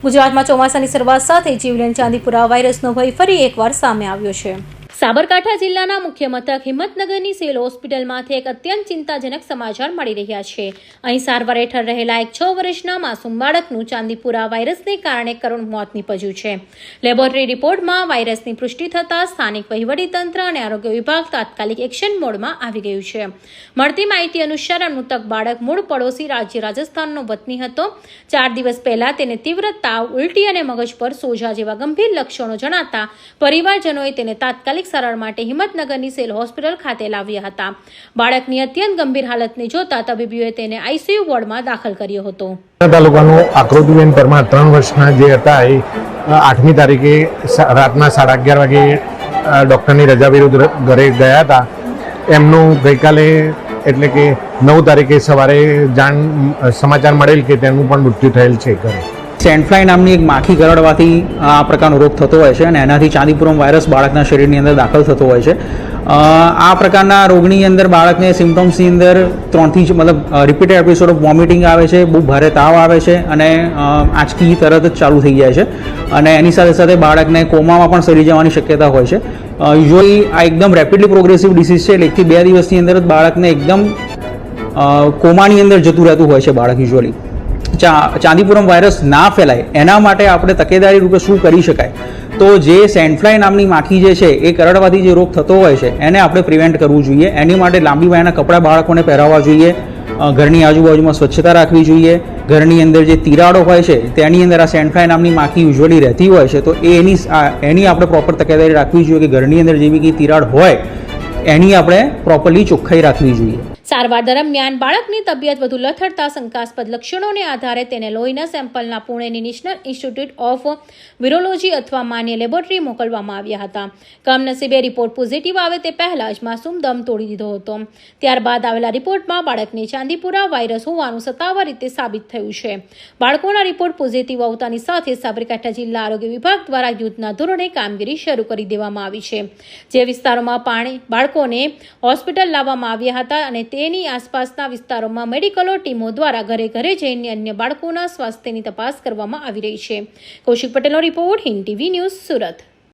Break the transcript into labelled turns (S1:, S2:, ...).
S1: ગુજરાતમાં ચોમાસાની શરૂઆત સાથે જીવલેણ ચાંદીપુરા વાયરસનો ભય ફરી એકવાર સામે આવ્યો છે। સાબરકાંઠા જિલ્લાના મુખ્ય મથક હિંમતનગરની સિવિલ હોસ્પિટલમાંથી એક અત્યંત ચિંતાજનક સમાચાર મળી રહ્યા છે। અહીં સારવાર હેઠળ રહેલા એક 6 વર્ષના માસૂમ બાળકનું ચાંદીપુરા વાયરસને કારણે કરુણ મોત નીપજ્યું છે। લેબોરેટરી રિપોર્ટમાં વાયરસની પુષ્ટિ થતાં સ્થાનિક વહીવટીતંત્ર અને આરોગ્ય વિભાગ તાત્કાલિક એક્શન મોડમાં આવી ગયું છે। મળતી માહિતી અનુસાર મૃતક બાળક મૂળ પડોશી રાજ્ય રાજસ્થાનનો વતની હતો। 4 દિવસ પહેલા તેને તીવ્ર તાવ, ઉલટી અને મગજ પર સોજા જેવા ગંભીર લક્ષણો જણાતા પરિવારજનોએ તેને તાત્કાલિક સારવાર માટે હિંમતનગરની સિવિલ હોસ્પિટલ ખાતે લાવ્યા હતા। બાળકની અત્યંત ગંભીર હાલતને જોતા તબીબોએ તેને આઈસીયુ વોર્ડમાં દાખલ કર્યો હતો।
S2: તાલુકાનું આકૃતિબેન પરમાર 3 વર્ષના જે હતા એ 8મી તારીખે રાતના 11:30 વાગે ડૉક્ટરની રજા વિરુદ્ધ ઘરે ગયા હતા। એમનું ગઈકાલે એટલે કે 9 તારીખે સવારે સમાચાર મળેલ કે તેનું પણ મૃત્યુ થયેલ છે ઘરે।
S3: સેન્ડફ્લાય નામની એક માખી કરડવાથી આ પ્રકારનો રોગ થતો હોય છે અને એનાથી ચાંદીપુરમ વાયરસ બાળકના શરીરની અંદર દાખલ થતો હોય છે। આ પ્રકારના રોગની અંદર બાળકને સિમ્ટમ્સની અંદર 3થી મતલબ રિપીટેડ એપિસોડ ઓફ વોમિટિંગ આવે છે, બહુ ભારે તાવ આવે છે અને આંચકી તરત જ ચાલુ થઈ જાય છે અને એની સાથે સાથે બાળકને કોમામાં પણ સરી જવાની શક્યતા હોય છે। યુઝ્યુઅલી આ એકદમ રેપિડલી પ્રોગ્રેસિવ ડિસીઝ છે, 1 થી 2 દિવસની અંદર જ બાળકને એકદમ કોમાની અંદર જતું રહેતું હોય છે બાળક યુઝ્યુઅલી। ચાંદીપુરમ વાયરસ ના ફેલાય એના માટે આપણે તકેદારી રૂપે શું કરી શકાય? તો જે સેન્ડફ્લાય નામની માખી જે છે એ કરડવાથી જે રોગ થતો હોય છે એને આપણે પ્રિવેન્ટ કરવું જોઈએ। એની માટે લાંબી વાયના કપડાં બાળકોને પહેરાવવા જોઈએ, ઘરની આજુબાજુમાં સ્વચ્છતા રાખવી જોઈએ, ઘરની અંદર જે તિરાડો હોય છે તેની અંદર આ સેન્ડફ્લાય નામની માખી યુઝ્યુઅલી રહેતી હોય છે તો એની આપણે પ્રોપર તકેદારી રાખવી જોઈએ કે ઘરની અંદર જેવી કંઈ તિરાડ હોય એની આપણે પ્રોપરલી ચોખ્ખાઈ રાખવી જોઈએ।
S1: સારવાર દરમિયાન બાળકની તબિયત વધુ લથડતા શંકાસ્પદ લક્ષણોને આધારે તેને લોહીના સેમ્પલના પુણેની નેશનલ ઇન્સ્ટિટ્યૂટ ઓફ વિરોલોજી અથવા માન્ય લેબોરેટરી મોકલવામાં આવ્યા હતા। કમનસીબે રિપોર્ટ પોઝિટિવ આવે તે પહેલા જ માસૂમ દમ તોડી દીધો હતો। ત્યારબાદ આવેલા રિપોર્ટમાં બાળકને ચાંદીપુરા વાયરસ હોવાનું સત્તાવાર રીતે સાબિત થયું છે। બાળકોના રિપોર્ટ પોઝિટિવ આવતાની સાથે સાબરકાંઠા જિલ્લા આરોગ્ય વિભાગ દ્વારા યુદ્ધના ધોરણે કામગીરી શરૂ કરી દેવામાં આવી છે। જે વિસ્તારોમાં બાળકોને હોસ્પિટલ લાવવામાં આવ્યા હતા અને તેની આસપાસના વિસ્તારોમાં મેડિકલો ટીમો દ્વારા ઘરે ઘરે જઈને અન્ય બાળકોના સ્વાસ્થ્યની તપાસ કરવામાં આવી રહી છે। કૌશિક પટેલનો report, Hind TV news, Surat.